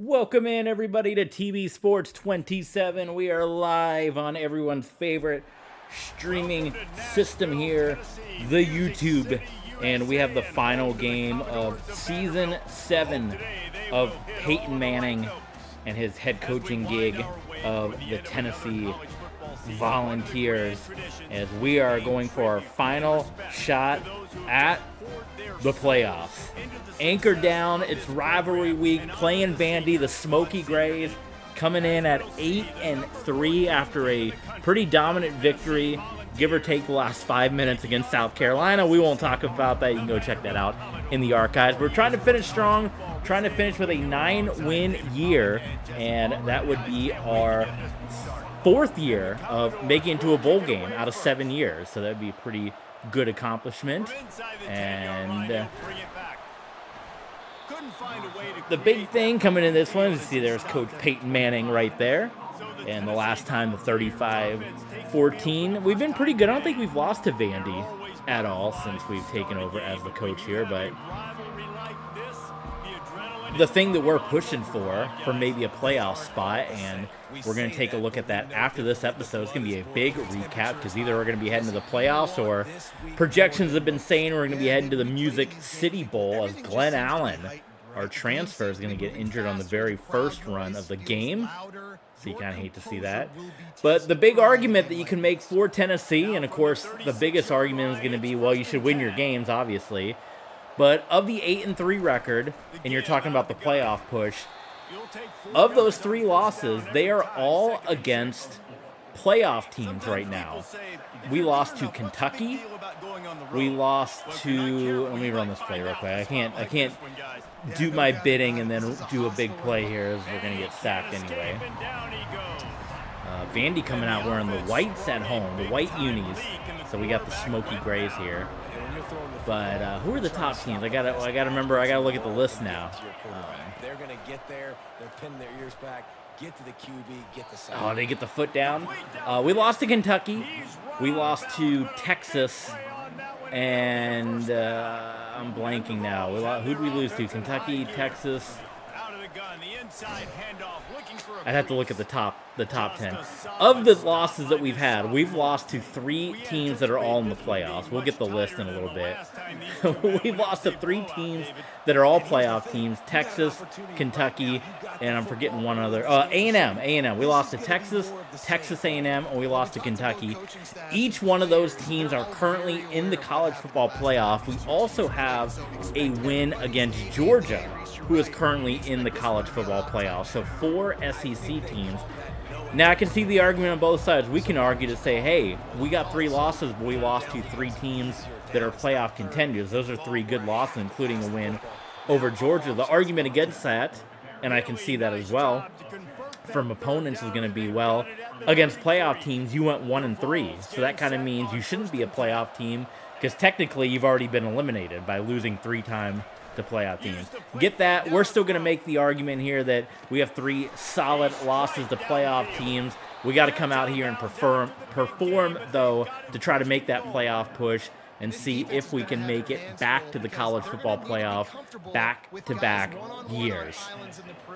Welcome in, everybody, to TB Sports 27. We are live on everyone's favorite streaming system here, the YouTube. And we have the final game of Season 7 of Peyton Manning and his head coaching gig of the Tennessee Volunteers, as we are going for our final shot at the playoffs. Anchored down, it's rivalry week, playing Vandy, the Smoky Grays, coming in at 8-3 after a pretty dominant victory, give or take the last 5 minutes against South Carolina. We won't talk about that. You can go check that out in the archives. We're trying to finish strong, trying to finish with a 9-win year, and that would be our 4th year of making it to a bowl game out of 7 years. So that would be a pretty good accomplishment. And the big thing coming in this one, you see there's Coach Peyton Manning right there. And the last time, the 35-14. We've been pretty good. I don't think we've lost to Vandy at all since we've taken over as the coach here. But the thing that we're pushing for maybe a playoff spot, and we're going to take a look at that after this episode. It's going to be a big recap because either we're going to be heading to the playoffs or projections have been saying we're going to be heading to the Music City Bowl, as Glenn Allen, our transfer, is going to get injured on the very first run of the game. So you kind of hate to see that. But the big argument that you can make for Tennessee, and of course the biggest argument is going to be, well, you should win your games, obviously. But of the 8-3 record, and you're talking about the playoff push, of those 3 losses, they are all against playoff teams right now. We lost to Kentucky. We lost to, let me run this play real quick. I can't do my bidding and then do a big play here, as we're going to get sacked anyway. Vandy coming out wearing the whites at home, the white unis. So we got the Smoky Grays here. But who are the top teams? I gotta remember. I gotta look at the list now. They're gonna get there. They're pinning their ears back. Get to the QB. Get the side. Oh, they get the foot down. We lost to Kentucky. We lost to Texas, and I'm blanking now. Who'd we lose to? Kentucky, Texas. I'd have to look at the top 10. Of the losses that we've had, we've lost to 3 teams that are all in the playoffs. We'll get the list in a little bit. We've lost to 3 teams that are all playoff teams: Texas, Kentucky, and I'm forgetting one other. A&M. We lost to Texas A&M, and we lost to Kentucky. Each one of those teams are currently in the college football playoff. We also have a win against Georgia, who is currently in the college football playoff. So 4 SEC teams. Now, I can see the argument on both sides. We can argue to say, hey, we got 3 losses, but we lost to 3 teams that are playoff contenders. Those are 3 good losses, including a win over Georgia. The argument against that, and I can see that as well, from opponents is going to be, well, against playoff teams, you went 1-3. So that kind of means you shouldn't be a playoff team, because technically you've already been eliminated by losing 3 times to playoff teams. Get that? We're still going to make the argument here that we have 3 solid losses to playoff teams. We got to come out here and perform though, to try to make that playoff push and see if we can make it back to the college football playoff back-to-back years.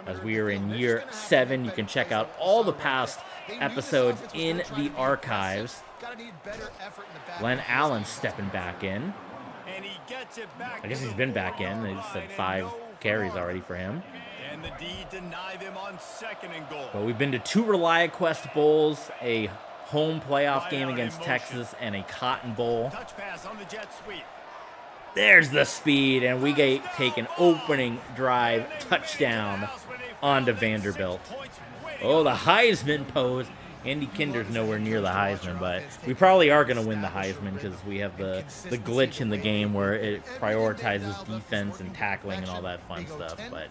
As we are in year 7, you can check out all the past episodes in the archives. Glenn Allen stepping back in. I guess he's been back in. They just said 5 carries already for him. But we've been to 2 ReliaQuest Bowls, a home playoff game against Texas, and a Cotton Bowl. There's the speed, and we take an opening drive touchdown onto Vanderbilt. Oh, the Heisman pose. Andy Kinder's nowhere near the Heisman, but we probably are going to win the Heisman because we have the glitch in the game where it prioritizes defense and tackling and all that fun stuff. But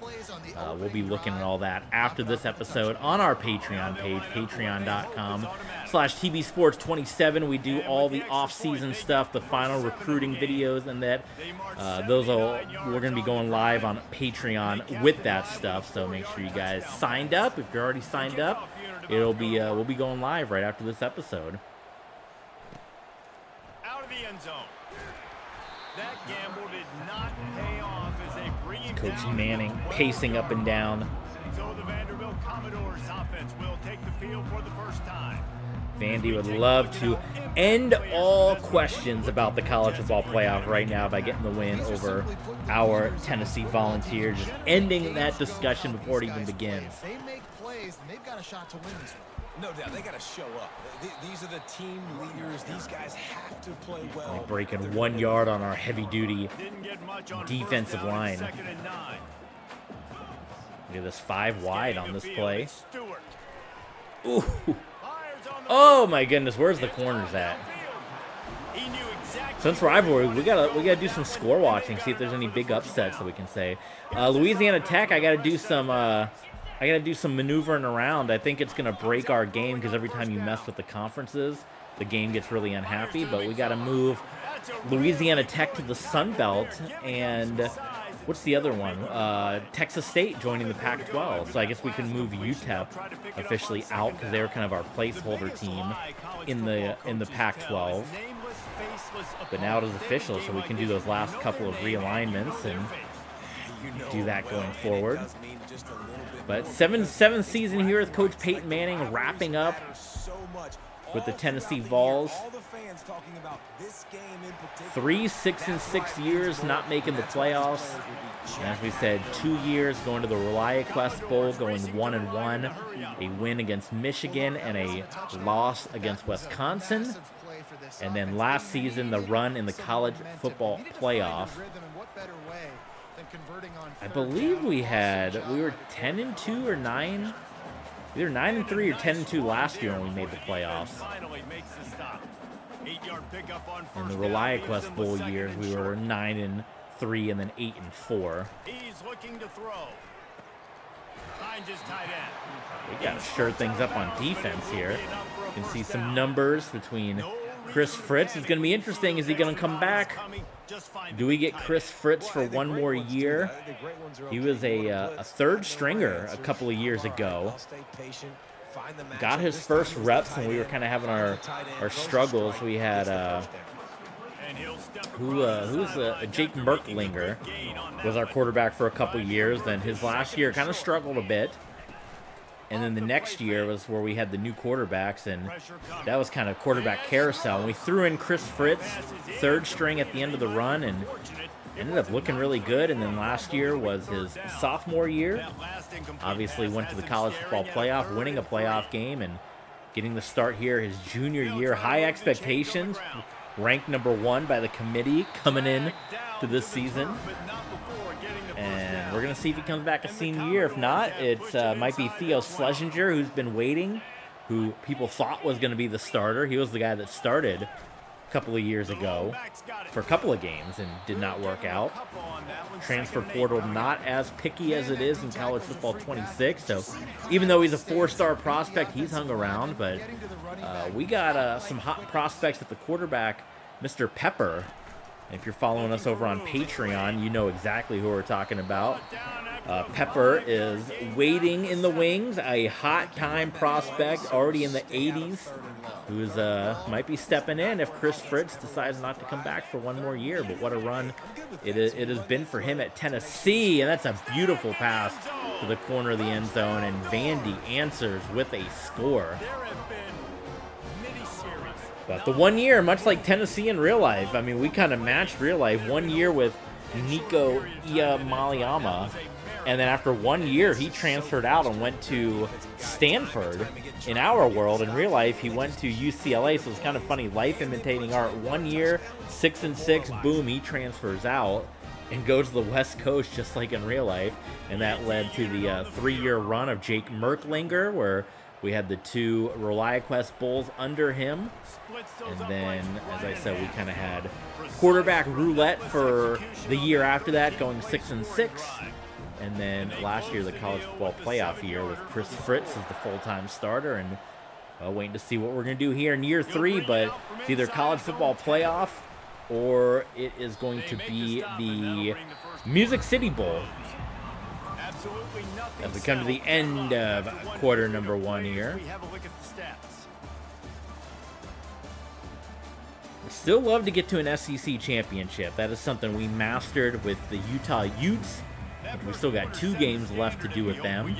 we'll be looking at all that after this episode on our Patreon page, patreon.com/TBSports27. We do all the off-season stuff, the final recruiting videos, and that we're going to be going live on Patreon with that stuff. So make sure you guys signed up. If you're already signed up, we'll be going live right after this episode. Out of the end zone. That gamble did not pay off as they bring him Coach down. Manning pacing up and down. So Commodores offense will take the field for the first time. Vandy would love to end all questions about the college football playoff right now by getting the win over our Tennessee Volunteers, just ending that discussion before it even begins. They make plays, and they've got a shot to win this one. No doubt, they got to show up. These are the team leaders. These guys have to play well. Like breaking 1 yard on our heavy-duty defensive line. Look at this 5 wide on this play. Ooh. Oh my goodness, where's the corners at? Since rivalry, we gotta do some score watching, see if there's any big upsets that we can say. Louisiana Tech, I gotta do some maneuvering around. I think it's gonna break our game because every time you mess with the conferences, the game gets really unhappy. But we gotta move Louisiana Tech to the Sun Belt, and what's the other one? Texas State joining the Pac-12. So I guess we can move UTEP officially out because they were kind of our placeholder team in the Pac-12. But now it is official, so we can do those last couple of realignments and do that going forward. But seventh season here with Coach Peyton Manning, wrapping up with the Tennessee Vols. 3 6-6 years not making the playoffs. And as we said, 2 years going to the RIVALRY Bowl, going 1-1, a win against Michigan and a loss against Wisconsin. And then last season, the run in the college football playoff. I believe we were 10-2 or 9. Either 9-3 or 10-2 last year when we made the playoffs. In the RIVALRY Bowl years, we were 9-3 and then 8-4. He's looking to throw. Finds his tight end. We got to stir things up on defense here. You can see some numbers between Chris Fritz. It's going to be interesting. Is he going to come back? Do we get Chris Fritz for one more year? He was a third stringer a couple of years ago. Got his first reps, and we were kind of having our struggles. We had Jake Merklinger was our quarterback for a couple of years. Then his last year kind of struggled a bit. And then the next year was where we had the new quarterbacks, and that was kind of quarterback carousel. And we threw in Chris Fritz, third string at the end of the run, and ended up looking really good. And then last year was his sophomore year. Obviously went to the college football playoff, winning a playoff game and getting the start here his junior year. High expectations, ranked #1 by the committee coming in to this season. And we're going to see if he comes back a senior year. If not, it might be Theo Schlesinger, who's been waiting, who people thought was going to be the starter. He was the guy that started a couple of years ago for a couple of games and did not work out. Transfer portal not as picky as it is in college football 26. So even though he's a 4-star prospect, he's hung around. But we got some hot prospects at the quarterback, Mr. Pepper. If you're following us over on Patreon, you know exactly who we're talking about. Pepper is waiting in the wings, a hot-time prospect, already in the 80s, who's might be stepping in if Chris Fritz decides not to come back for one more year. But what a run it has been for him at Tennessee, and that's a beautiful pass to the corner of the end zone, and Vandy answers with a score. But the 1 year, much like Tennessee in real life, I mean, we kind of matched real life. 1 year with Nico Iamaleama, and then after 1 year, he transferred out and went to Stanford. In our world, in real life, he went to UCLA, so it's kind of funny, life imitating art. 1 year, 6-6, boom, he transfers out and goes to the West Coast just like in real life, and that led to the 3-year run of Jake Merklinger, where we had the 2 RIVALRY Bowls under him. And then, as I said, we kind of had quarterback roulette for the year after that, going 6-6. And then last year, the college football playoff year with Chris Fritz as the full-time starter. And waiting to see what we're going to do here in year 3. But it's either college football playoff or it is going to be the Music City Bowl. As we come to the end of quarter #1 here. Still love to get to an SEC championship. That is something we mastered with the Utah Utes. We still got 2 games left to do with them.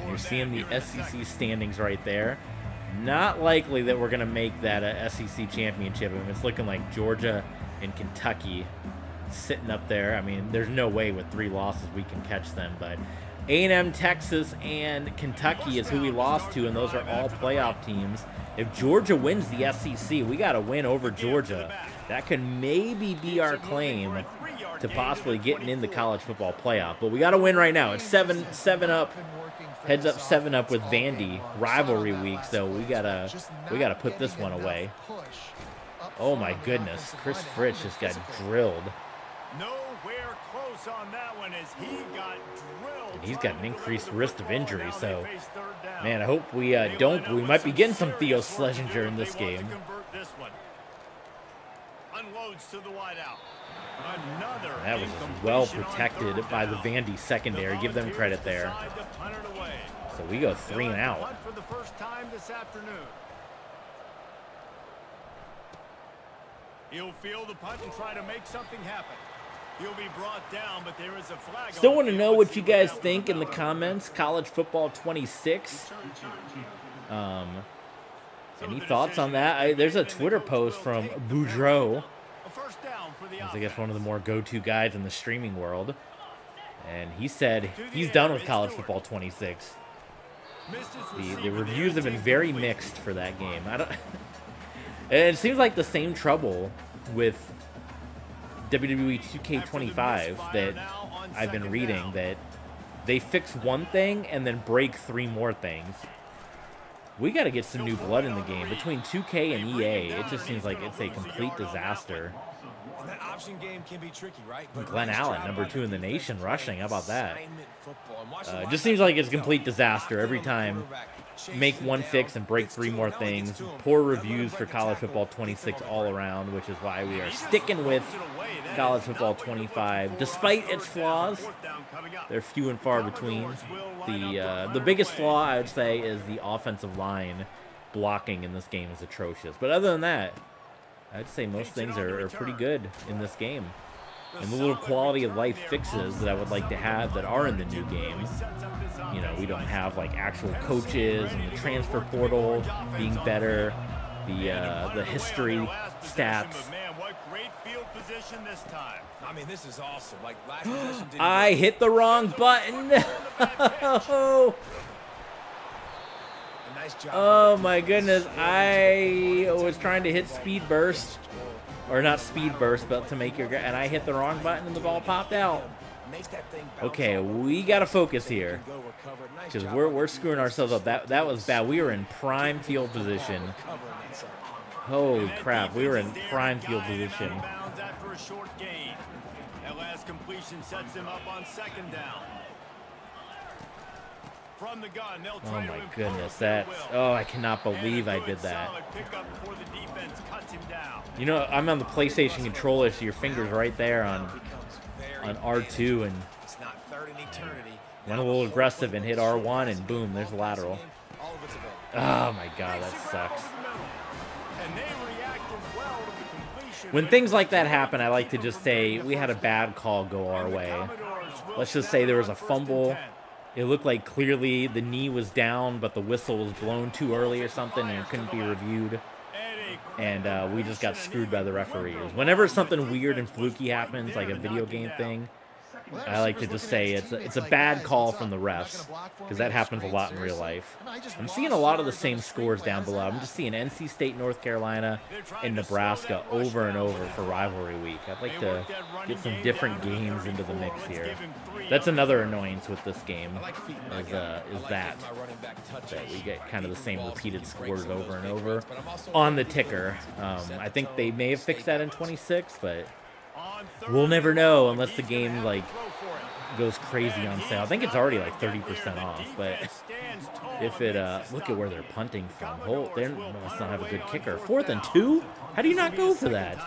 You're seeing the SEC standings right there. Not likely that we're going to make that a SEC championship. I mean, it's looking like Georgia and Kentucky sitting up there. I mean, there's no way with 3 losses we can catch them, but A&M, Texas, and Kentucky is who we lost to, and those are all playoff teams. If Georgia wins the SEC, we got to win over Georgia. That could maybe be our claim to possibly getting in the college football playoff. But we got to win right now. It's 7 up. Heads up 7 up with Vandy rivalry week, so we gotta put this one away. Oh my goodness, Chris Fritz just got drilled. Nowhere close on that one as he got drilled. And he's got an increased risk of injury, so man, I hope we don't. We might be getting some Theo Schlesinger in this game. Unloads to the wideout. That was well protected by the Vandy secondary. Give them credit there. So we go 3 and out. For the first time this afternoon. He'll field the punt and try to make something happen. He'll be brought down, but there is a flag. Still want to know what you guys think in the comments. College football 26. Any thoughts on that? There's a Twitter post from Boudreaux. He's, I guess, one of the more go-to guys in the streaming world. And he said he's done with college football 26. The reviews have been very mixed for that game. It seems like the same trouble with WWE 2K25 that I've been reading, that they fix one thing and then break 3 more things. We got to get some new blood in the game. Between 2K and EA, it just seems like it's a complete disaster. That option game can be tricky, right? Glenn Allen, number 2 in the nation, rushing. How about that? It just seems like it's a complete disaster every time. Make one fix and break 3 more things. Poor reviews for college football 26 all around, which is why we are sticking with college football 25. Despite its flaws, they're few and far between. The biggest flaw, I would say, is the offensive line blocking in this game is atrocious. But other than that, I'd say most things are pretty good in this game. And the little quality of life fixes that I would like to have that are in the new game. You know, we don't have like actual coaches and the transfer portal being better, the history stats. I mean, this is awesome. Like last possession didn't I hit the wrong button. Oh my goodness, I was trying to hit speed burst, or not speed burst, but to make your, and I hit the wrong button and the ball popped out. Okay, we gotta focus here, because we're screwing ourselves up. That was bad. We were in prime field position. Holy crap, we were in prime field position. That last completion sets him up on 2nd down. From the gun, they'll Oh try my to goodness, that's, oh, I cannot believe I did that. You know, I'm on the PlayStation controller, so your finger's right there on R2, and went a little aggressive and hit R1, and boom, there's a lateral. Oh my god, that sucks. When things like that happen, I like to just say, we had a bad call go our way. Let's just say there was a fumble. It looked like clearly the knee was down, but the whistle was blown too early or something, and it couldn't be reviewed. And we just got screwed by the referees. Whenever something weird and fluky happens, like a video game thing, I like to just say it's a bad call from the refs, because that happens a lot in real life. I'm seeing a lot of the same scores down below. I'm just seeing NC State, North Carolina, and Nebraska over and over for rivalry week. I'd like to get some different games into the mix here. That's another annoyance with this game, is that we get kind of the same repeated scores over and over on the ticker. I think they may have fixed that in 26, but we'll never know unless the game like goes crazy on sale. I think it's already like 30% off, but if it look at where they're punting from. They must not have a good kicker. 4th and 2? How do you not go for that?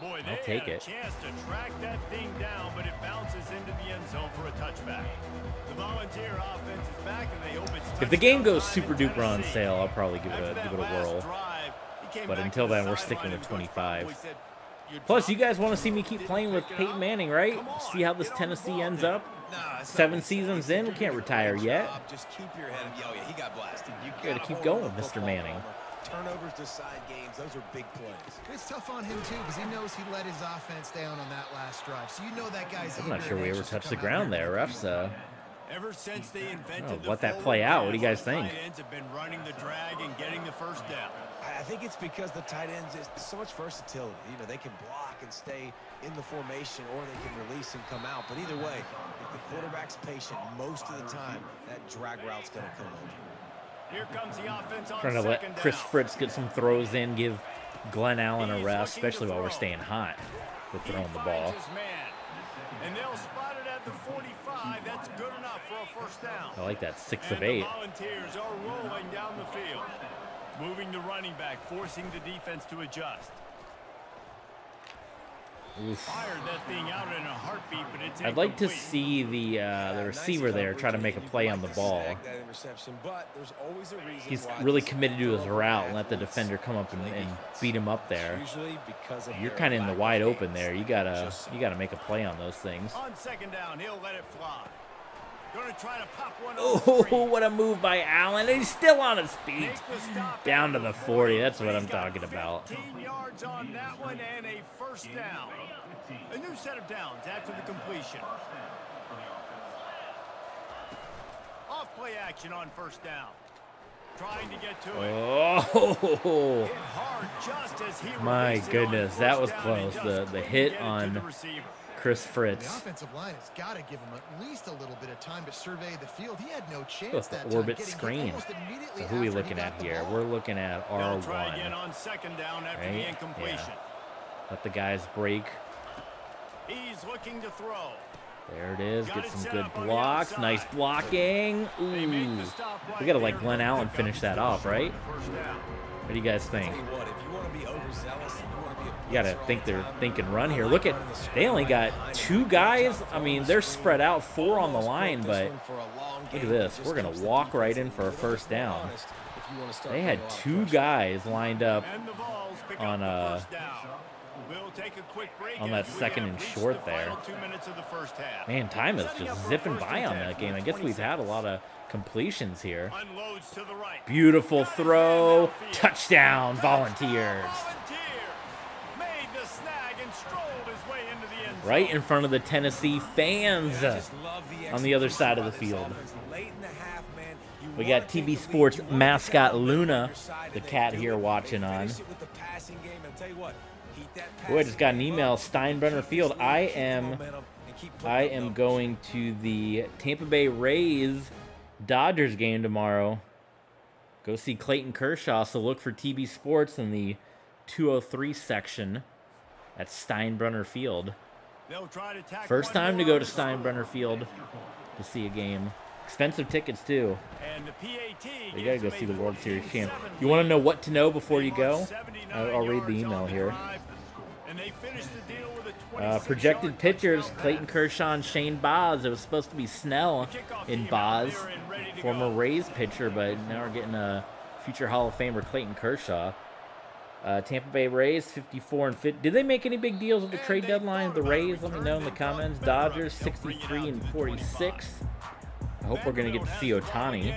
I'll take it. If the game goes super duper on sale, I'll probably give it a whirl. But until then, we're sticking with 25. Plus, you guys want to see me keep playing with Peyton Manning, right? See how this Tennessee ends up? 7 seasons in, we can't retire yet. Just keep your head. Oh yeah, he got blasted. You Got to keep going with Mr. Manning. Turnovers decide games. Those are big plays. It's tough on him, too, because he knows he let his offense down on that last drive. So you know that guy's I'm not sure we ever touched the ground there, refs. Ever since they invented let that play out. What do you guys think? Tight ends have been running the drag and getting the first down. I think it's because the tight ends is so much versatility. You know, they can block and stay in the formation, or they can release and come out. But either way, if the quarterback's patient most of the time, that drag route's going to come over. Here comes the offense on Trying to let Chris Fritz get some throws in, give Glenn Allen a rest, especially while we're staying hot with throwing the ball. And they'll spot it at the 45. That's good enough for a first down. I like that 6 of And 8. the Volunteers are rolling down the field. Moving the running back, forcing the defense to adjust. Oof. Fired that thing out in a heartbeat, but it's I'd like to incomplete. see the receiver there try to make a play on the ball. He's really committed to his route and let the defender come up and beat him up there. You're kind of in the wide open there. You gotta make a play on those things. On second down, he'll let it fly. Gonna try to pop one Oh, what a move by Allen. He's still on his feet. Down to the 40. That's what I'm talking about. 15 yards on that one and a first down. A new set of downs after the completion. Off play action on first down. Trying to get to it. Oh, Hit hard just as he my released it goodness, on that first was down. close. He just The couldn't hit get it to on the receiver. Chris The Fritz. offensive line has got to give him at least a little bit of time to survey the field. He had no chance That's that the time, orbit getting hit screen. almost immediately So who are we after he looking got at the here? ball. We're looking at They'll try again R1. on second down after Right? the incompletion. Yeah. Let the guys break. He's looking to throw. There it is. Got Get it some set good up on the blocks. outside. Nice blocking. They make Ooh. the stop right We got to there let Glenn for Allen pickup. finish that off, right? First down. What do you guys think? Tell you what, if you want to be overzealous, you want to be a You got to blitzer all think the they're time, thinking run here. Look at, they only got 2 guys. I mean, they're spread out 4 on the line, but look at this. We're going to walk right in for a first down. They had 2 guys lined up And the Vols pick on up the first down. We'll take a quick break on as that we second have and reached short the there. final 2 minutes of the first half. Man, time is Setting up just for a zipping first by and on 10 that from game. the I guess we've 26. had a lot of completions here. Unloads to the right. Beautiful Got his man throw. downfield. Touchdown, Touchdown, Volunteers. Volunteer. Made the snag and strolled his way into the end zone. Right in front of the Tennessee fans on the other side of the field. We got TB Sports mascot Luna, the cat here watching on. Boy, I just got an email. Steinbrenner Field. I am going to the Tampa Bay Rays Dodgers game tomorrow. Go see Clayton Kershaw. So look for TB Sports in the 203 section at Steinbrenner Field. They'll try to tack First one time to more go to on the score. Steinbrenner Field to see a game. Expensive tickets too. And the PAT You gotta go see the World Series champ. You want to know what to know before you go? I'll read the email here. Projected pitchers: Clayton Kershaw and Shane Baz. It was supposed to be Snell in Baz, former Rays pitcher, but now we're getting a future Hall of Famer Clayton Kershaw. Tampa Bay Rays 54 and 50. Did they make any big deals with the trade deadline? The Rays, let me know in the comments. Dodgers 63 and 46. I hope we're going to get to see Ohtani.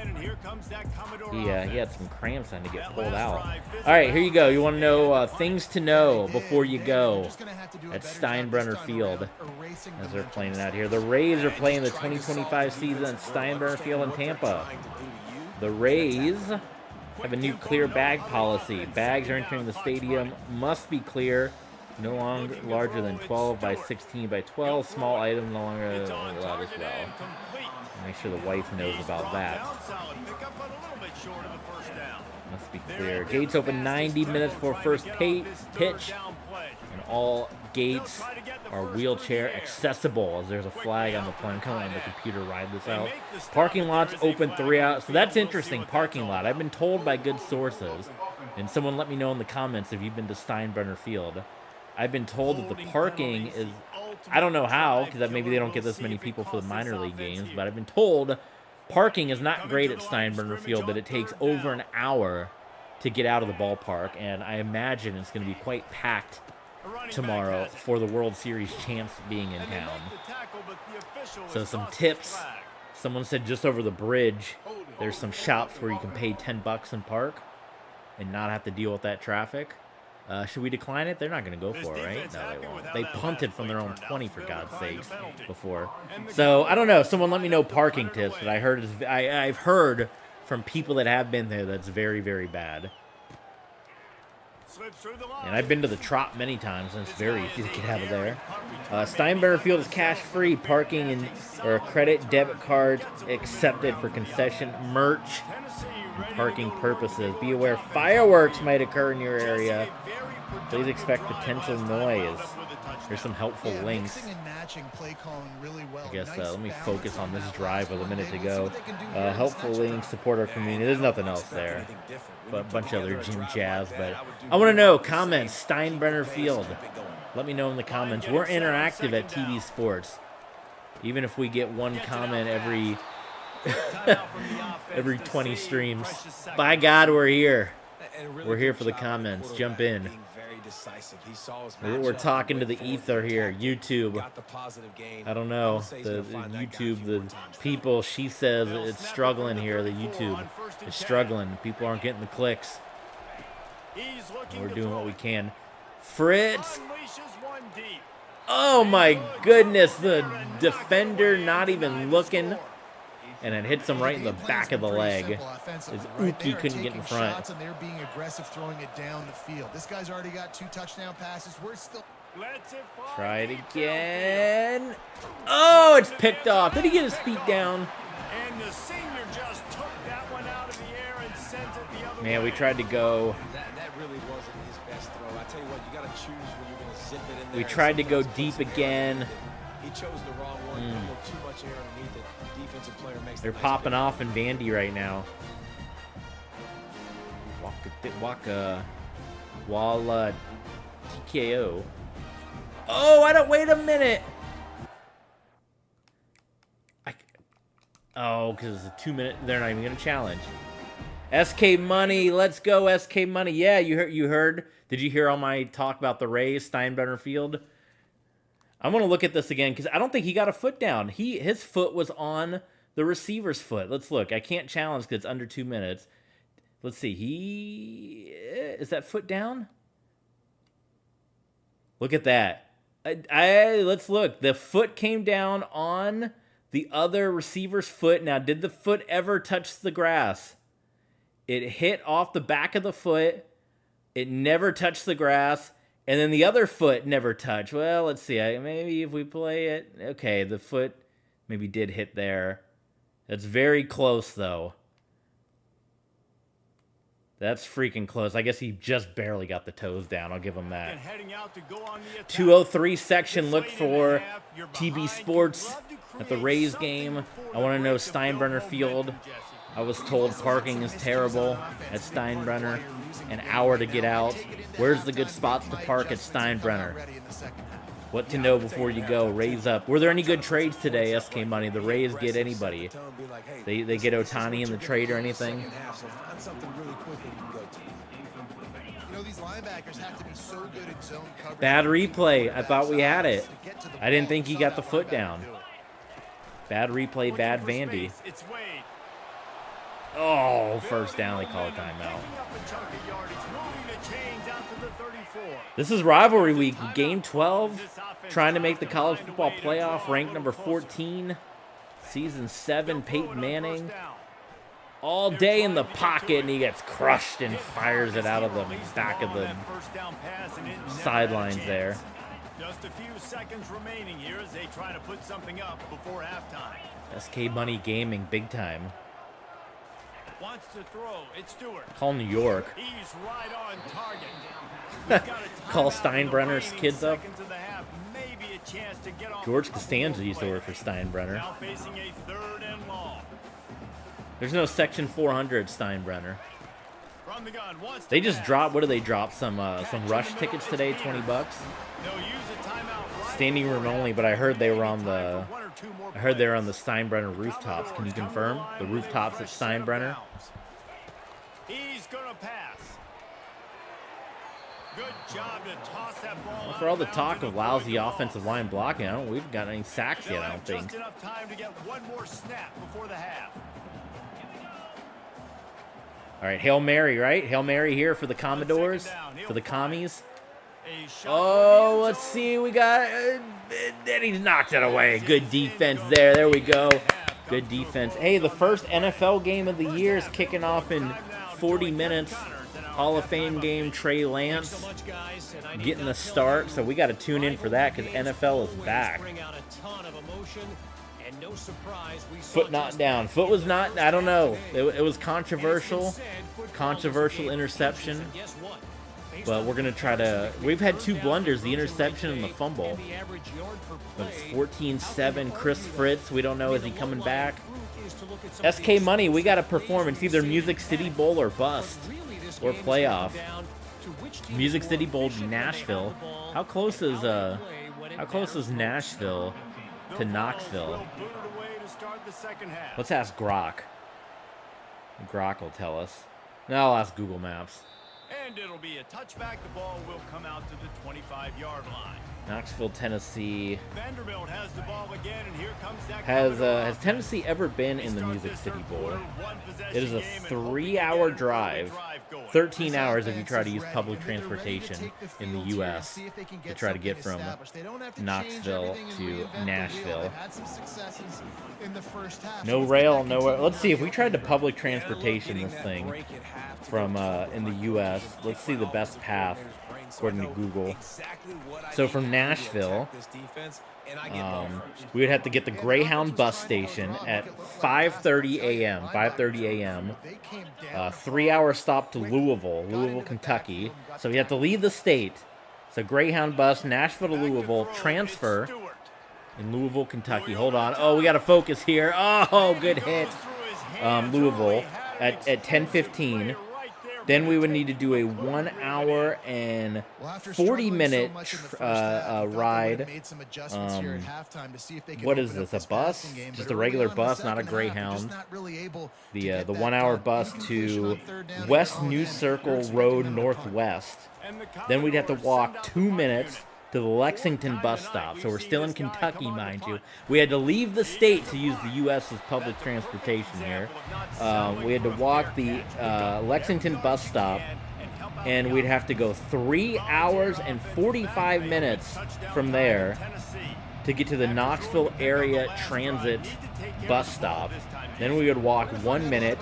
He had some cramps on to get pulled out. All right, here you go. You want to know things to know before you go at Steinbrenner Field as they're playing it out here. The Rays are playing the 2025 season at Steinbrenner Field in Tampa. The Rays have a new clear bag policy. Bags are entering the stadium must be clear, no longer larger than 12 by 16 by 12. Small items no longer allowed as well. Make sure the wife knows about that. Must be clear. Gates open 90 minutes for first pitch, and all gates are wheelchair accessible as there's a flag on the plane. Come on, the computer ride this out. Parking lots open 3 hours. So that's interesting, parking lot. I've been told by good sources, and someone let me know in the comments if you've been to Steinbrenner Field. I've been told that the parking is, I don't know how, because maybe they don't get this many people for the minor league games, but I've been told parking is not great at Steinbrenner Field, that it takes over an hour to get out of the ballpark, and I imagine it's going to be quite packed tomorrow for the World Series champs being in town. So some tips. Someone said just over the bridge, there's some shops where you can pay $10 and park and not have to deal with that traffic. Should we decline it? They're not going to go for it, right? No, they won't. They punted from their own 20, for God's sakes, before. So, I don't know. Someone let me know parking tips, but I've heard from people that have been there that's very, very bad. And I've been to the Trop many times, and it's very easy to get out of there. Steinbrenner Field is cash-free. Parking or credit debit card accepted for concession merch and parking purposes. Be aware fireworks might occur in your area. Please expect potential noise. There's some helpful links. I guess let me focus on this drive with a minute to go. Helpful links, support our community. There's nothing else there, but a bunch of other gym jazz. But I want to know, comments, Steinbrenner Field. Let me know in the comments. We're interactive at TV Sports. Even if we get one comment every 20 streams. By God, we're here. We're here for the comments. Jump in. We're talking to the ether here. YouTube. I don't know. The YouTube, the people, she says it's struggling here. The YouTube is struggling. People aren't getting the clicks. We're doing what we can. Fritz. Oh my goodness. The defender not even looking. And it hits him right in the back of the leg. His Uki couldn't get in front. And they're being aggressive, throwing it down the field. This guy's already got 2 touchdown passes. We're still. Try it again. Oh, it's picked off. Did he get his feet down? And the senior just took that one out of the air and sent it the other way. Man, we tried to go. That really wasn't his best throw. I tell you what, you got to choose when you're going to zip it in there. We tried to go deep again. He chose the wrong one. Too much air underneath it. Defensive player makes. They're popping off in Vandy right now. Walla TKO. Oh, I don't. Wait a minute. Because it's a 2-minute. They're not even gonna challenge. SK Money, let's go, SK Money. Yeah, you heard. Did you hear all my talk about the Rays, Steinbrenner Field? I'm going to look at this again because I don't think he got a foot down. His foot was on the receiver's foot. Let's look. I can't challenge because it's under 2 minutes. Let's see. Is that foot down? Look at that. Let's look. The foot came down on the other receiver's foot. Now, did the foot ever touch the grass? It hit off the back of the foot. It never touched the grass. And then the other foot never touched. Well, let's see. Maybe if we play it. Okay, the foot maybe did hit there. That's very close, though. That's freaking close. I guess he just barely got the toes down. I'll give him that. 203 section. Look for TB Sports at the Rays game. I want to know Steinbrenner Field. I was told parking is terrible at Steinbrenner. An hour to get out. Where's the good spots to park at Steinbrenner? What to know before you go. Raise up. Were there any good trades today, SK Money? The Rays get anybody. They get Ohtani in the trade or anything? You know, these linebackers have to be so good in zone coverage. Bad replay. I thought we had it. I didn't think he got the foot down. Bad replay, bad Vandy. Oh, first down, they call a timeout. This is rivalry week, game 12. Trying to make the college football playoff, ranked number 14. Season 7, Peyton Manning. All day in the pocket, and he gets crushed and fires it out of the back of the sidelines there. Just a few seconds remaining here as they try to put something up before halftime. SK Money Gaming, big time. Wants to throw. It's Stewart. Call New York. He's right on target. Call Steinbrenner's kids up. Half, maybe a chance to get off. George Costanza used to work for Steinbrenner. Now facing a 3rd and long. There's no Section 400 Steinbrenner. From the gun, they just dropped. What do they drop? Some rush tickets today, $20. Standing room only, but I heard they were on the. I heard they were on the Steinbrenner rooftops. Can you confirm the rooftops at Steinbrenner? He's gonna pass. Good job to toss that ball. For all the talk of lousy offensive line blocking, we've got any sacks yet, I don't think. Just enough time to get one more snap before the half. All right, Hail Mary, right? Hail Mary here for the Commodores, for the Commies. Oh, let's see. We got... then he's knocked it away. Good defense there. There we go. Good defense. Hey, the first NFL game of the year is kicking off in 40 minutes. Hall of Fame game, Trey Lance getting the start. So we got to tune in for that because NFL is back. Foot not down. Foot was not, I don't know. It was controversial. Controversial interception. But we're going to try to... We've had 2 blunders, the interception and the fumble. But it's 14-7. Chris Fritz, we don't know, is he coming back? SK Money, we got to perform. It's either Music City Bowl or bust. Or playoff. Music City Bowl, Nashville. How close is Nashville to Knoxville? Let's ask Grok. Grok will tell us. No, I'll ask Google Maps. And it'll be a touchback. The ball will come out to the 25-yard line. Knoxville, Tennessee. Vanderbilt has the ball again, and here comes that. Has Tennessee ever been in the Music City Bowl? It is a 3-hour drive. 13 hours if you try to use public transportation in the U.S. to try to get from Knoxville to Nashville. No rail, nowhere. Let's see if we tried to public transportation this thing from in the U.S. Let's see the best path according to Google. So from Nashville, we would have to get the Greyhound bus station at 5:30 a.m. 5:30 a.m. 3-hour stop to Louisville, Kentucky. So we have to leave the state. So Greyhound bus, Nashville to Louisville, transfer in Louisville, Kentucky. Hold on. Oh, we got to focus here. Oh, good hit. Louisville at 10:15. Then we would need to do a 1 hour and 40-minute ride. What is this, a bus? Just a regular bus, not a Greyhound. The 1 hour bus to West New Circle Road Northwest. Then we'd have to walk 2 minutes to the Lexington bus stop. So we're still in Kentucky, mind you. We had to leave the state to use the U.S. as public transportation here. We had to walk the Lexington bus stop, and we'd have to go 3 hours and 45 minutes from there to get to the Knoxville area transit bus stop. Then we would walk 1 minute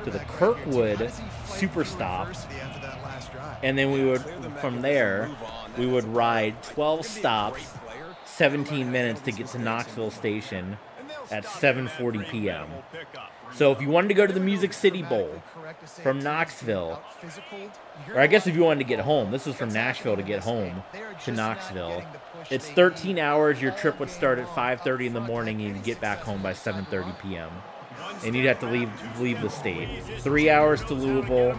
to the Kirkwood super stop, and then we would, from there, we would ride 12 stops, 17 minutes to get to Knoxville Station at 7:40 p.m. So if you wanted to go to the Music City Bowl from Knoxville, or I guess if you wanted to get home, this is from Nashville to get home to Knoxville, it's 13 hours. Your trip would start at 5:30 in the morning and you'd get back home by 7:30 p.m. And you'd have to leave the state. 3 hours to Louisville.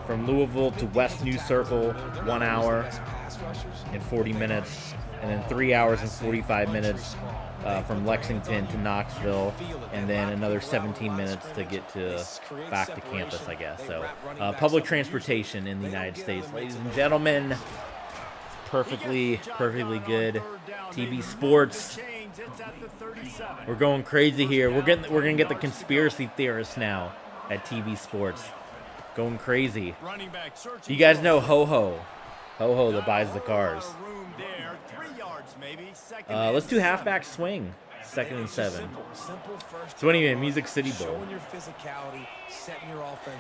From Louisville to West New Circle, 1 hour and 40 minutes, and then 3 hours and 45 minutes from Lexington to Knoxville, and then another 17 minutes to get back to campus, I guess. So public transportation in the United States, ladies and gentlemen, perfectly good. TB Sports, we're going crazy here. We're gonna get the conspiracy theorists now at TB Sports. Going crazy. You guys know Ho-Ho that buys the cars. Let's do halfback swing. 2nd and 7. So anyway, Music City Bowl.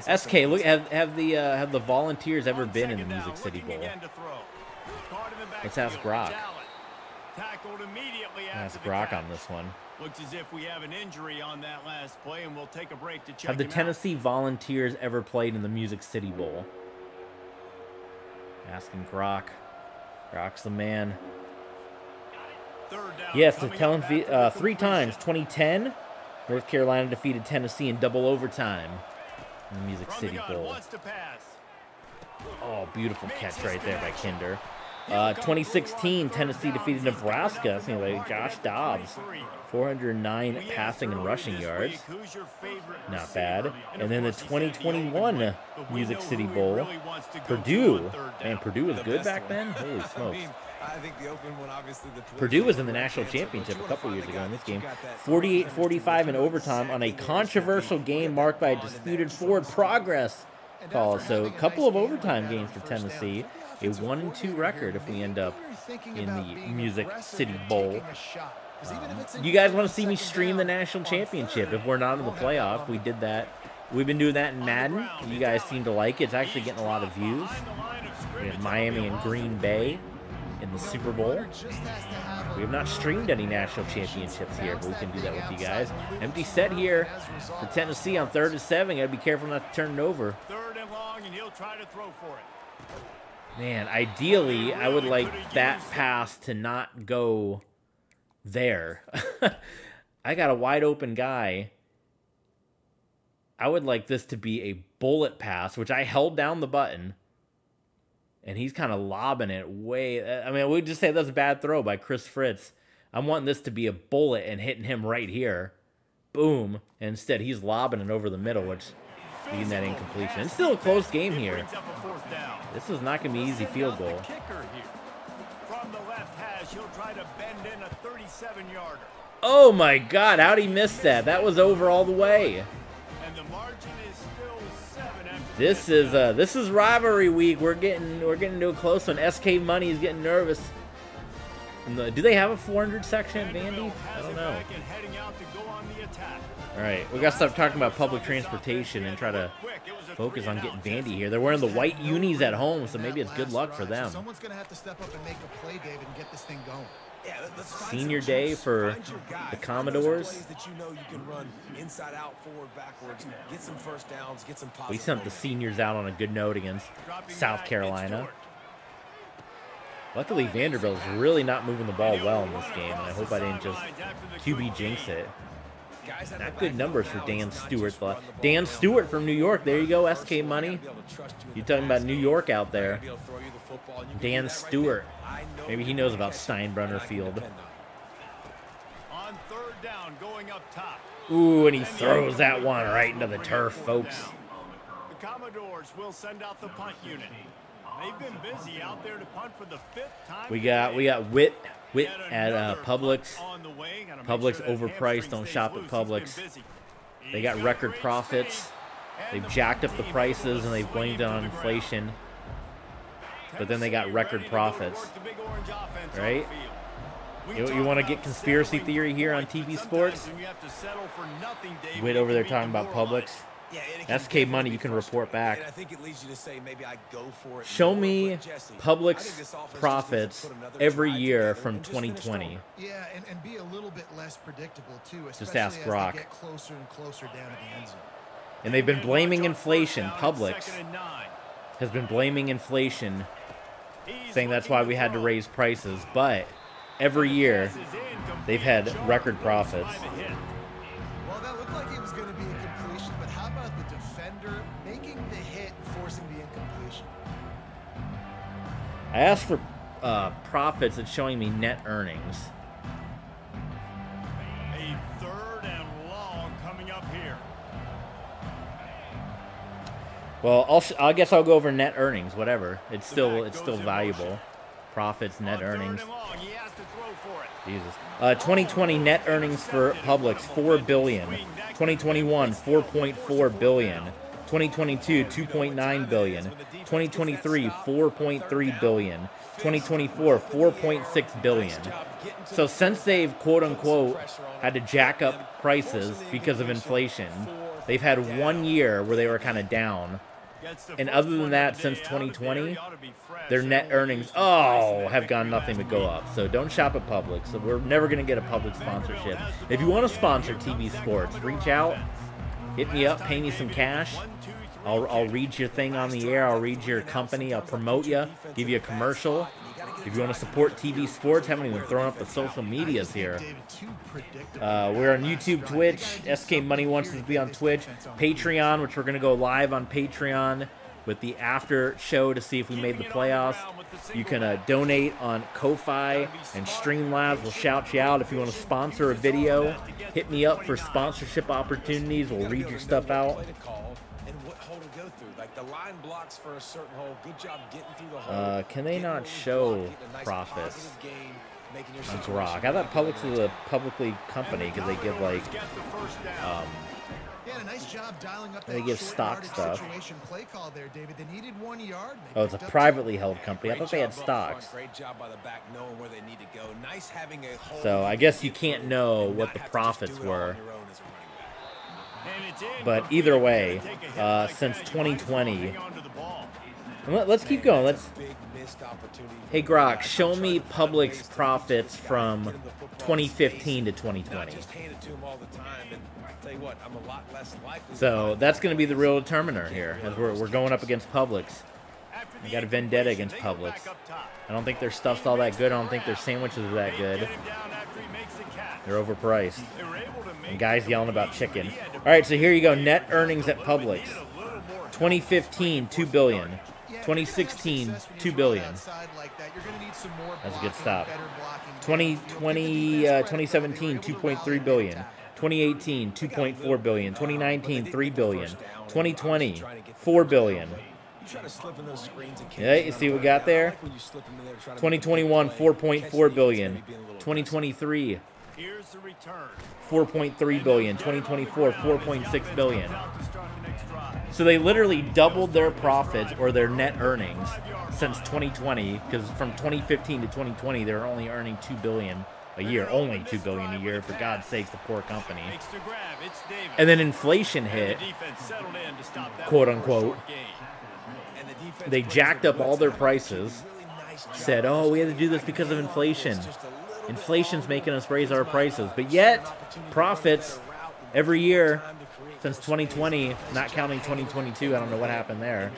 SK, look, have the Volunteers ever been in the Music City Bowl? Let's ask Grok. Ask Grok on this one. Looks as if we have an injury on that last play, and we'll take a break to check. Have the Tennessee Volunteers ever played in the Music City Bowl? Asking Grok. Grok's the man. Yes, the 3 times. 2010, North Carolina defeated Tennessee in double overtime in the Music City Bowl. Oh, beautiful catch right there by Kinder. 2016, Tennessee defeated Nebraska. That's like Josh Dobbs. 409 passing and rushing yards. Not bad. And then the 2021 Music City Bowl. Purdue. Man, Purdue was good back then? Holy smokes. Purdue was in the national championship a couple years ago in this game. 48-45 in overtime on a controversial game marked by a disputed forward progress call. So a couple of overtime games for Tennessee. A 1-2 record if we end up in the Music City Bowl. You guys want to see me stream the national championship if we're not in the playoff? We did that. We've been doing that in Madden. You guys seem to like it. It's actually getting a lot of views. We have Miami and Green Bay in the Super Bowl. We have not streamed any national championships here, but we can do that with you guys. Empty set here for Tennessee on 3rd and 7. Got to be careful not to turn it over. 3rd and long, and he'll try to throw for it. Man, ideally, I would like that pass to not go there. I got a wide open guy. I would like this to be a bullet pass, which I held down the button. And he's kind of lobbing it way... I mean, we just say that's a bad throw by Chris Fritz. I'm wanting this to be a bullet and hitting him right here. Boom. And instead, he's lobbing it over the middle, which leading that incompletion. It's still a close game here. This is not going to be easy field goal. From the left hash, he'll try to bend in a 37-yarder. Oh my God! How'd he miss that? That was over all the way. And the margin is still 7 after This is rivalry week. We're getting to a close one. SK Money is getting nervous. Do they have a 400 section at Vandy? I don't know. All right, we got to stop talking about public transportation and try to focus on getting Vandy here. They're wearing the white unis at home, so maybe it's good luck for them. Someone's going to have to step up and make a play, David, and get this thing going. Senior day for the Commodores. We sent the seniors out on a good note against South Carolina. Luckily, Vanderbilt is really not moving the ball well in this game, and I hope I didn't just QB jinx it. Not good numbers for Dan Stewart. Dan Stewart from New York. There you go, SK Money. You're talking about New York out there. Dan Stewart. Maybe he knows about Steinbrenner Field. On 3rd down, going up top. Ooh, and he throws that one right into the turf, folks. The Commodores will send out the punt unit. They've been busy out there to punt for the 5th time. We got Witt at Publix. Publix overpriced. Don't shop at Publix. They got record profits. They've jacked up the prices and they've blamed it on inflation. But then they got record profits. Right? You want to get conspiracy theory here on TV Sports? Witt over there talking about Publix. SK Money, you can report back. Show me Publix profits every year from 2020. Yeah, and be a little bit less predictable too. Just ask Brock. Get closer and closer down to the end zone. And they've been blaming inflation. Publix has been blaming inflation, saying that's why we had to raise prices. But every year, they've had record profits. Well, that looked like it was going to be a completion, but how about the defender making the hit and forcing the incompletion? I asked for profits. It's showing me net earnings. A 3rd and long coming up here. Well, I guess I'll go over net earnings. Whatever. It's still valuable. Profits, net earnings. Jesus. 2020 net earnings for Publix, $4 billion. 2021, $4.4 billion. 2022, $2.9 billion. 2023, $4.3 billion. 2024, $4.6 billion. So since they've quote unquote had to jack up prices because of inflation, they've had 1 year where they were kind of down. And other than that, since 2020, their net earnings, have gone nothing but go up. So don't shop at Publix. So we're never going to get a Publix sponsorship. If you want to sponsor TV Sports, reach out, hit me up, pay me some cash. I'll read your thing on the air. I'll read your company. I'll promote you, give you a commercial. If you want to support TV Sports, haven't even thrown up the social medias here. We're on YouTube, Twitch. SK Money wants us to be on Twitch. Patreon, which we're going to go live on Patreon with the after show to see if we made the playoffs. You can donate on Ko-Fi and Streamlabs. We'll shout you out. If you want to sponsor a video, hit me up for sponsorship opportunities. We'll read your stuff out. Can they not show profits on Grok? I thought Publix was a publicly company because they give like they give stock stuff. Oh, it's a privately held company. I thought they had stocks. So I guess you can't know what the profits were. But either way, since 2020, let's keep going. Hey Grok, show me Publix profits from 2015 to 2020. So that's going to be the real determiner here, as we're going up against Publix. We got a vendetta against Publix. I don't think their stuff's all that good. I don't think their sandwiches are that good. They're overpriced. And guys yelling about chicken. All right, so here you go. Net earnings at Publix. 2015, $2 billion. 2016, $2 billion. That's a good stop. 2017, $2.3 billion. 2018, $2.4 billion. 2019, $3 billion. 2020, $4 billion. Yeah, you see what we got there? 2021, $4.4 billion. 2023, $4.3 billion. 2024, $4.6 billion. So they literally doubled their profits or their net earnings since 2020, because from 2015 to 2020 they were only earning $2 billion a year, only $2 billion a year. For God's sakes, the poor company. And then inflation hit, quote unquote. They jacked up all their prices. Said, "Oh, we had to do this because of inflation. Inflation's making us raise our prices." But yet, profits every year since 2020, not counting 2022, I don't know what happened there.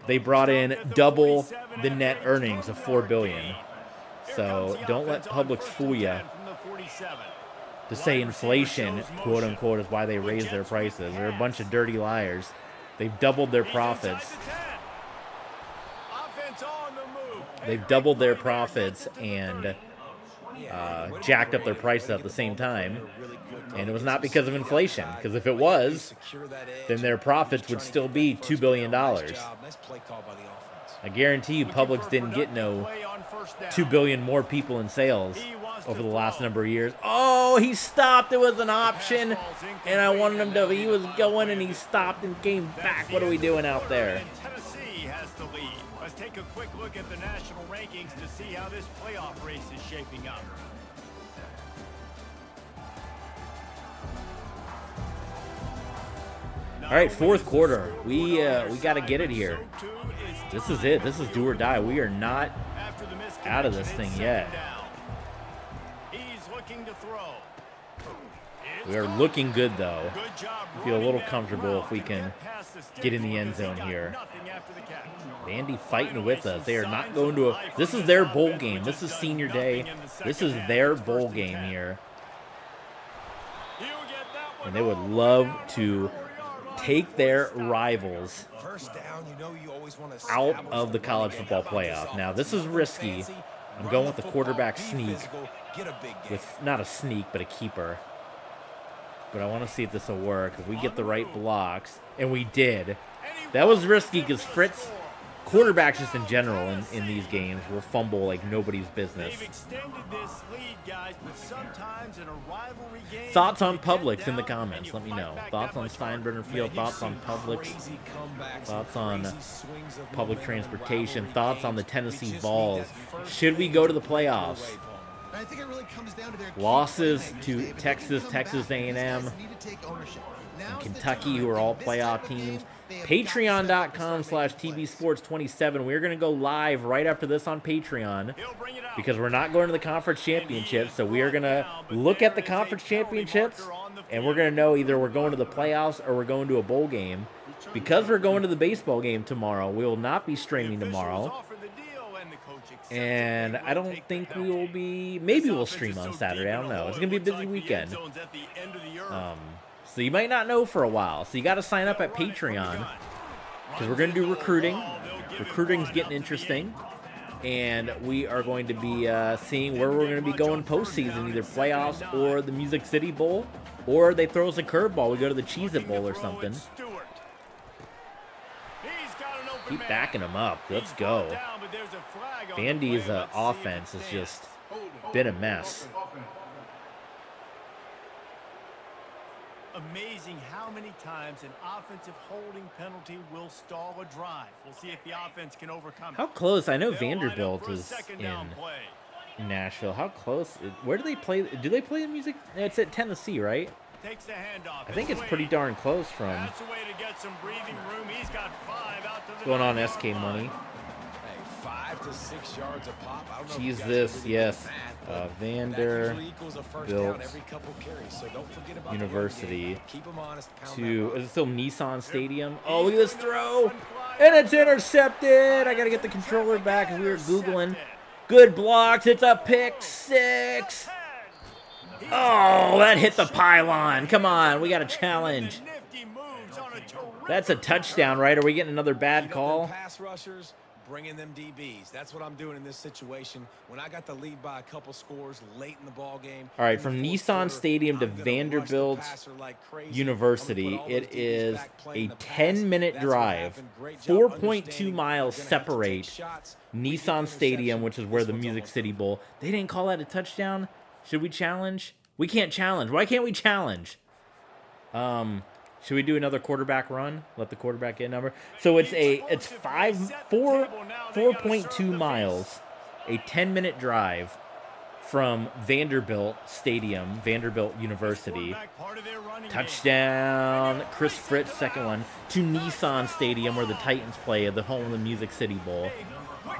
They brought in double the net earnings of $4 billion. So don't let Publix fool you to say inflation, quote unquote, is why they raised their prices. They're a bunch of dirty liars. They've doubled their profits. They've doubled their profits and jacked up their prices at the same time. And it was not because of inflation, because if it was, then their profits would still be $2 billion. I guarantee you Publix didn't get no 2 billion more people in sales over the last number of years. Oh, he stopped. It was an option, and I wanted him to. He was going, and he stopped and came back. What are we doing out there? Tennessee has the lead. Let's take a quick look at the national rankings to see how this playoff race is shaping up. All right, fourth quarter. We got to get it here. This is it. This is do or die. We are not out of this thing yet. We are looking good, though. I feel a little comfortable if we can get in the end zone here. Vandy fighting with us. They are not going to a... This is their bowl game. This is senior day. This is their bowl game here. And they would love to take their rivals out of the college football playoff. Now, this is risky. I'm going with the quarterback sneak. With not a sneak, but a keeper. But I want to see if this will work. If we get the right blocks, and we did. That was risky because Fritz, quarterbacks just in general in these games, will fumble like nobody's business. Thoughts on Publix in the comments. Let me know. Thoughts on Steinbrenner Field. Thoughts on Publix. Thoughts on public transportation. Thoughts on the Tennessee Vols. Should we go to the playoffs? I think it really comes down to their losses to Texas, Texas A&M, and Kentucky, who are all playoff teams. Patreon.com/TVSports27. We're going to go live right after this on Patreon because we're not going to the conference championships. So we are going to look at the conference championships, and we're going to know either we're going to the playoffs or we're going to a bowl game. Because we're going to the baseball game tomorrow, we will not be streaming tomorrow. And I don't think we will be... Maybe we'll stream on Saturday. I don't know. It's going to be a busy weekend. So you might not know for a while. So you got to sign up at Patreon because we're going to do recruiting. Recruiting's getting interesting. And we are going to be seeing where we're going to be going postseason, either playoffs or the Music City Bowl, or they throw us a curveball. We go to the Cheez-It Bowl or something. Keep backing them up. Let's go. Vandy's offense has just been a mess. Amazing how many times an offensive holding penalty will stall a drive. We'll see if the offense can overcome it. How close? I know Vanderbilt is in Nashville. How close? Where do they play? Do they play the Music? It's at Tennessee, right? Takes the handoff. I think it's pretty darn close from. That's a way to get some breathing room. He's got 5 out to the What's going on, SK Money? 5 to 6 yards a pop. I don't know Cheese if you guys this, really yes. get that, but Vanderbilt that equals a first down every couple carries, so don't forget about University the run game. Keep 'em honest, pound to, that is it still Nissan Stadium? Oh, look at this throw. And it's intercepted. I got to get the controller back as we were Googling. Good blocks. It's a pick 6. Oh, that hit the pylon. Come on. We got a challenge. That's a touchdown, right? Are we getting another bad call? Pass rushers, bringing them DBs. That's what I'm doing in this situation. When I got the lead by a couple scores late in the ball game. All right, from Nissan Stadium to Vanderbilt University, it is a 10-minute drive. 4.2 miles separate Nissan Stadium, which is where the Music City Bowl. They didn't call that a touchdown. Should we challenge? We can't challenge. Why can't we challenge? Should we do another quarterback run? Let the quarterback get a number. So it's 4.2 miles, a 10-minute drive from Vanderbilt Stadium, Vanderbilt University. Touchdown, Chris Fritz, second one, to Nissan Stadium where the Titans play at the home of the Music City Bowl.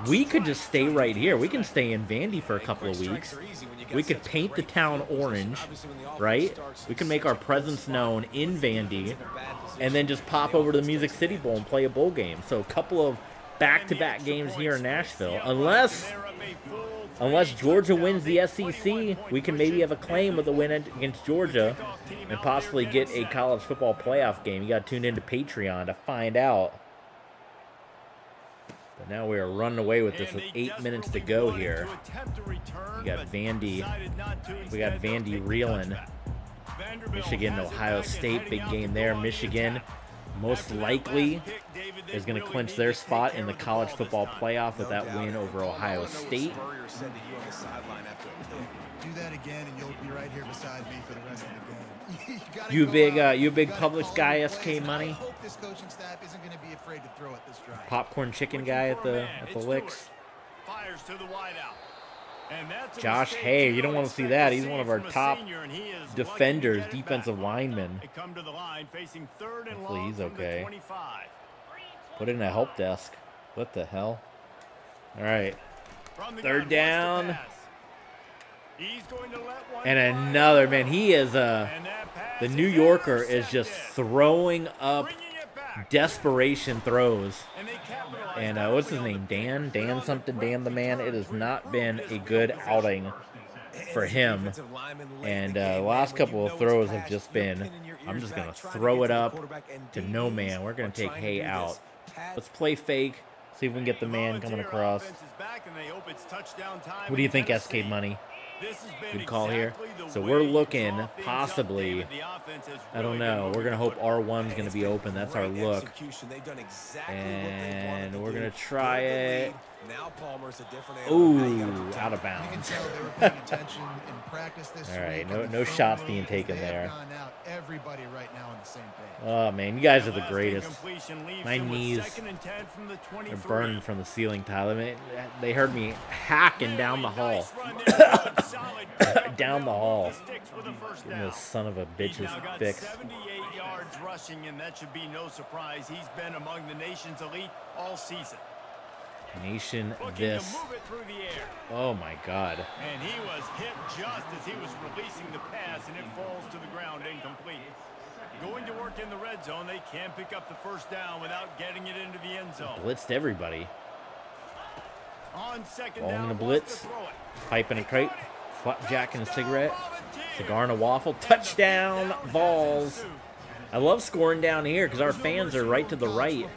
We could just stay right here. We can stay in Vandy for a couple of weeks. We could paint the town orange, right? We can make our presence known in Vandy and then just pop over to the Music City Bowl and play a bowl game. So a couple of back-to-back games here in Nashville. Unless Georgia wins the SEC, we can maybe have a claim with a win against Georgia and possibly get a college football playoff game. You got to tune into Patreon to find out. But now we are running away with this with 8 minutes to go here. We got Vandy. We got Vandy reeling. Michigan, Ohio State, big game there. Michigan most likely is going to clinch their spot in the college football playoff with that win over Ohio State. Do that again, and you'll be right here beside me for the rest of the game. You a big Publix guy, SK Money? I hope this coaching staff isn't going to be afraid to throw it this drive. Popcorn chicken guy at the licks. Fires to the wideout. And that's Josh Hay, you don't want to see that. He's one of our top defenders, defensive linemen. Hopefully he's okay. Put in a help desk. What the hell? All right. Third down. And another, man, he is, the New Yorker is just throwing up desperation throws. And what's his name? Dan something, Dan the man. It has not been a good outing for him. And the last couple of throws have just been, I'm just going to throw it up to no man. We're going to take Hay out. Let's play fake. See if we can get the man coming across. What do you think, SK Money? Good call here. So we're looking possibly, I don't know, we're going to hope R1's going to be open. That's our look. And we're going to try it. Ooh, out of bounds. All right, no shots being taken there. Oh, man, you guys are the greatest. My knees are burning from the ceiling, Tyler. Man, they heard me hacking down the hall. Down the hall. Getting this son of a bitch's fix. 78 yards rushing, and that should be no surprise. He's been among the nation's elite all season. Nation this. Oh my God. And he was hit just as he was releasing the pass, and it falls to the ground incomplete. Going to work in the red zone, they can't pick up the first down without getting it into the end zone. Blitzed everybody. On second Ball in down, the blitz. Pipe in a crate. Flapjack and a cigarette. Cigar and a waffle. Touchdown, Vols. I love scoring down here because our fans are right to the right.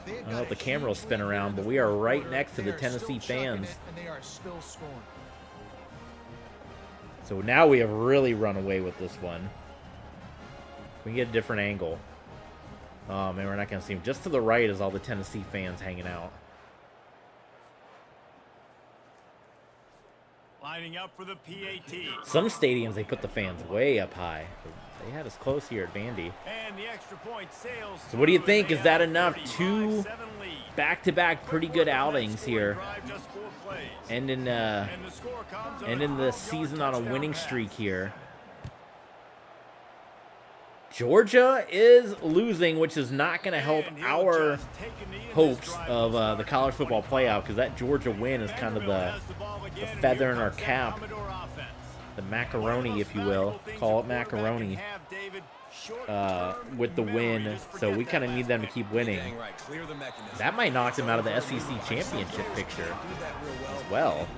They have I don't know got if the a camera will huge spin lead around, in but the we are fourth right quarter. next to They the are Tennessee still chucking fans. it, and they are still scoring. So now we have really run away with this one. We can get a different angle. Oh, man, we're not going to see him. Just to the right is all the Tennessee fans hanging out. Lining up for the PAT. Some stadiums, they put the fans way up high. They had us close here at Vandy. And the extra point sails. So what do you through, think? and Is they that have a enough? 35-7 Two lead. back-to-back pretty good outings here. Drive, just 4 plays. Ending And the score comes on a the 12-yard season on a touchdown winning pass. streak here. Georgia is losing, which is not going to help And he'll our just take a knee, and this hopes drive of will the start college football 25. playoff, because that Georgia win is kind of Vanderbilt the has the ball again, and feather here in our comes that cap. Commodore offense. the One of macaroni, those if you will. valuable things Call a it quarterback macaroni. can have, David. Short-term With the memory, win, just so forget we that kind of last need them to play. keep winning. Dang right. Clear the mechanism. That might knock them out of the SEC championship picture as well.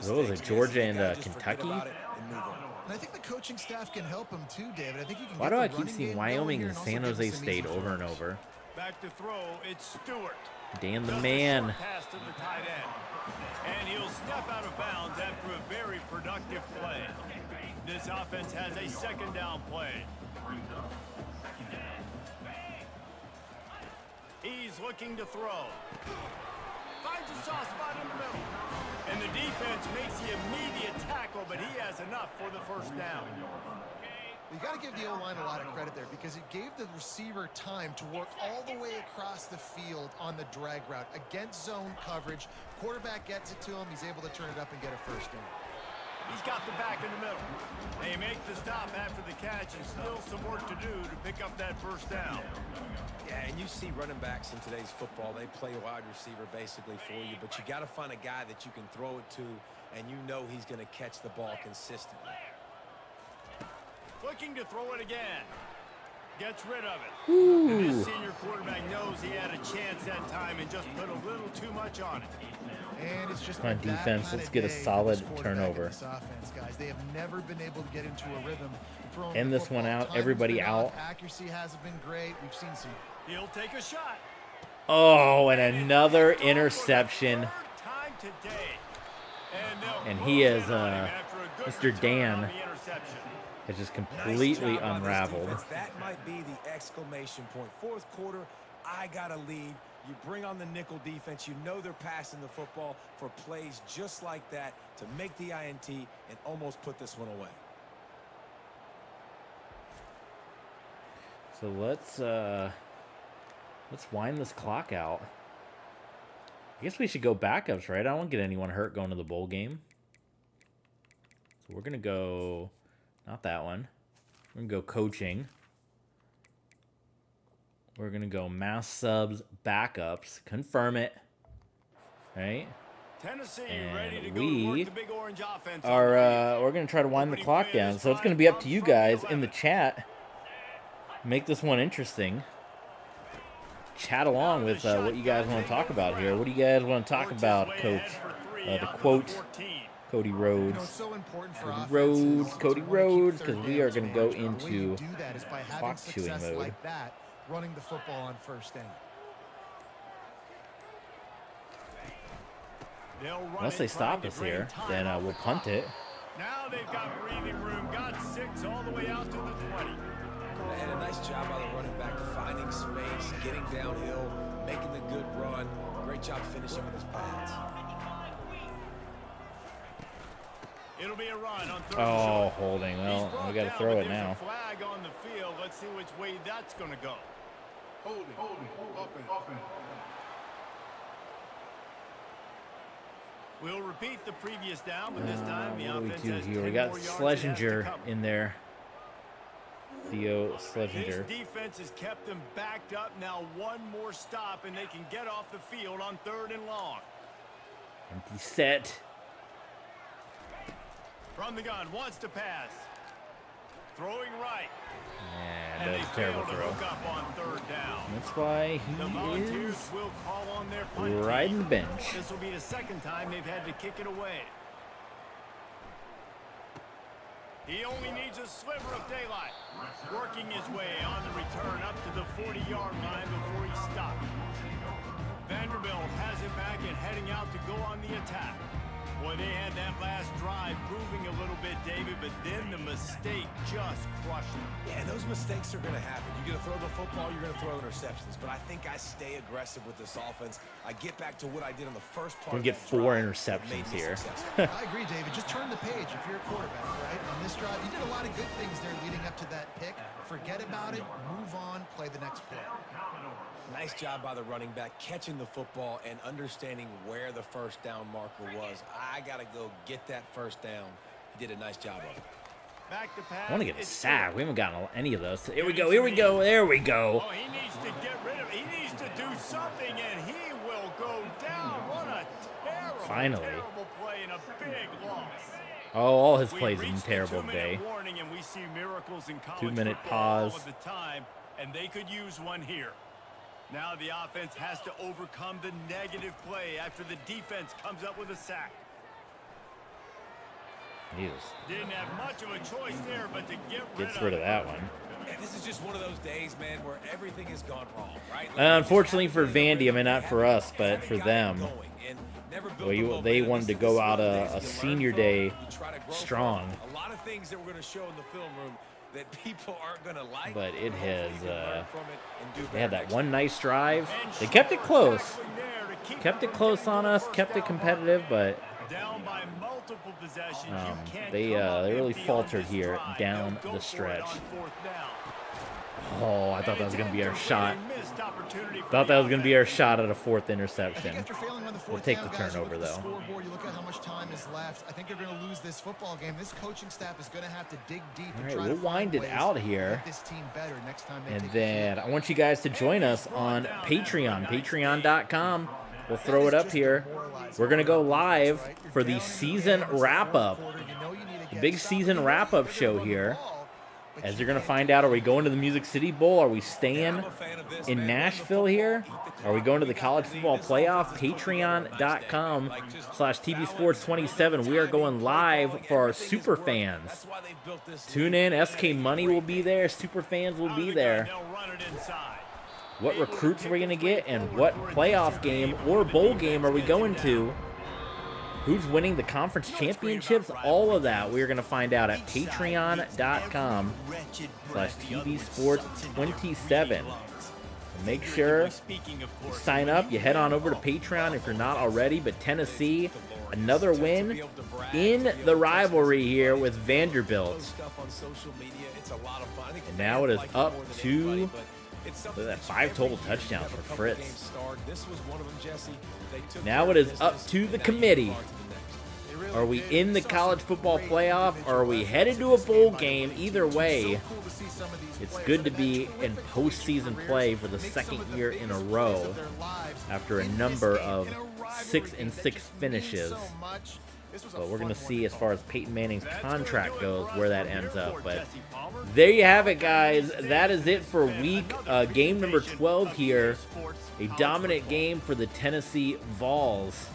So it was a Georgia and Kentucky. And I think the coaching staff can help him too, David. I think you can Why get do the I keep running seeing game Wyoming going and here San also give Jose him some State easy over and throws. over? Back to throw, it's Stewart. Dan the Just a man. short pass to the tight end. And he'll step out of bounds after a very productive play. This offense has a second down play. He's looking to throw. Finds a soft spot in the middle. And the defense makes the immediate tackle, but he has enough for the first down. You got to give the O-line a lot of credit there because it gave the receiver time to work all the way across the field on the drag route against zone coverage. Quarterback gets it to him. He's able to turn it up and get a first down. He's got the back in the middle. They make the stop after the catch and still some work to do to pick up that first down. Yeah, and you see running backs in today's football, they play wide receiver basically for you, but you got to find a guy that you can throw it to, and you know he's going to catch the ball consistently. Looking to throw it again. Gets rid of it. Ooh. And this senior quarterback knows he had a chance that time and just put a little too much on it. And it's just On been that defense, kind let's of get a day for solid this quarterback and turnover. this offense, guys. They have never been able to get into a rhythm. Throwing End the this one football. out. Timing's Everybody been out. off. Accuracy hasn't been great. We've seen some. He'll take a shot. Oh, and another interception. Time today. And he is, Mr. Mr. Dan has just completely Nice job by this unraveled. defense. That might be the exclamation point. Fourth quarter, I got a lead. You bring on the nickel defense. You know they're passing the football for plays just like that to make the INT and almost put this one away. So let's wind this clock out. I guess we should go backups, right? I don't want to get anyone hurt going to the bowl game. So we're going to go, not that one. We're going to go coaching. We're going to go mass subs, backups, confirm it. Right? Tennessee And ready to go we to work the big orange offense. We're going to try to wind the clock down. So it's going to be up to you guys in the chat. Make this one interesting. Chat along with what you guys want to talk about here. What do you guys want to talk about, Coach? The quote, Cody Rhodes. It's so important for Cody Rhodes, because we are going to go into clock chewing mode. like that, running the football on first down. Unless they stop us here, then we'll punt it. Now they've got breathing room. Got 6 all the way out to the 20. And a nice job by the running back, finding space, getting downhill, making the good run. Great job finishing with his pads. It'll be a run on third Oh, short. holding. He's Well, brought we got to down, throw but it there's now. a flag on the field. Let's see which way that's going to go. Holding, open. We'll repeat the previous down, but this time the What do offense we do has here? 10 We got more yards it has to Schlesinger cover. in there. Theo This Schlesinger. defense has kept them backed up. Now one more stop, and they can get off the field on 3rd and long. Empty set. From the gun, wants to pass. Throwing right. And And that they was a terrible fail to throw. hook up on 3rd down. That's why The he Volunteers is will call on their punt riding the team. bench. This will be the second time they've had to kick it away. He only needs a sliver of daylight. Working his way on the return up to the 40-yard line before he stopped. Vanderbilt has it back and heading out to go on the attack. Boy, they had that last drive moving a little bit, David, but then the mistake just crushed them. Yeah, and those mistakes are going to happen. You're going to throw the football, you're going to throw interceptions. But I think I stay aggressive with this offense. I get back to what I did on the first part. We're going to get 4 interceptions here. I agree, David. Just turn the page if you're a quarterback, right? On this drive, you did a lot of good things there leading up to that pick. Forget about it, move on, play the next play. Nice job by the running back, catching the football and understanding where the first down marker was. I got to go get that first down. He did a nice job of it. Back to pass. I want to get a sack. We haven't gotten any of those. Here we go. Here we go. There we go. Oh, he needs to get rid of it. He needs to do something, and he will go down. What a terrible, terrible play and a big loss. Oh, all his plays in terrible day. Warning, and we see miracles in college 2-minute football pause. all of the time, and they could use one here. Now the offense has to overcome the negative play after the defense comes up with a sack. Didn't have much of a choice there, but to get rid of that one. Yeah, this is just one of those days, man, where everything has gone wrong, right? Unfortunately for Vandy, I mean, not for us, but for them. Well, they wanted to go out a senior day strong. A lot of things that we're going to show in the film room that people aren't going to like. But it has, they had that one nice drive. They kept it close. Kept it close on us, kept it competitive, but down by multiple possessions, they really faltered here down the stretch. Oh, I thought that was going to be our shot. Thought that was going to be our shot at a 4th interception. We'll take the turnover, though. Scoreboard, you look at how much time is left. I think you're going to lose this football game. This coaching staff is going to have to dig deep. All right, we'll wind it out here. This team better next time and then I want you guys to join us on Patreon, patreon.com. We'll throw it up here. We're going to go live for the season wrap-up. The big season wrap-up show here. As you're going to find out, are we going to the Music City Bowl? Are we staying in Nashville here? Are we going to the college football playoff? Patreon.com/TBSports27. We are going live for our super fans. Tune in. SK Money will be there. Super fans will be there. What recruits are we going to get? And what playoff game or bowl game are we going to? Who's winning the conference championships? All of that we're going to find out at patreon.com/TBSports27. Make sure you sign up. You head on over to Patreon if you're not already. But Tennessee, another win in the rivalry here with Vanderbilt. And now it is up to 5 total touchdowns for Fritz. Now it is up to the committee. Are we in the college football playoff, or are we headed to a bowl game? Either way, it's good to be in postseason play for the 2nd year in a row after a number of 6-6 finishes. But we're going to see, as far as Peyton Manning's contract goes, where that ends up. But there you have it, guys. That is it for game number 12 here. A dominant game for the Tennessee Vols.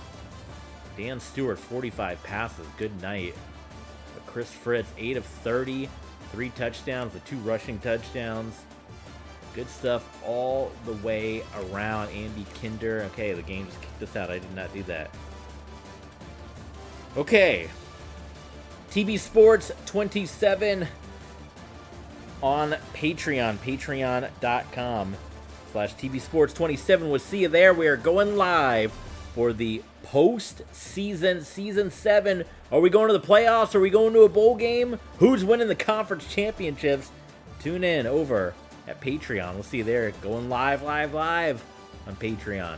Dan Stewart, 45 passes. Good night. But Chris Fritz, 8 of 30. 3 touchdowns with 2 rushing touchdowns. Good stuff all the way around. Andy Kinder. Okay, the game just kicked us out. I did not do that. Okay. TB Sports 27 on Patreon. Patreon.com/TB Sports 27. We'll see you there. We are going live for the post-season, Season 7. Are we going to the playoffs? Are we going to a bowl game? Who's winning the conference championships? Tune in over at Patreon. We'll see you there. Going live on Patreon.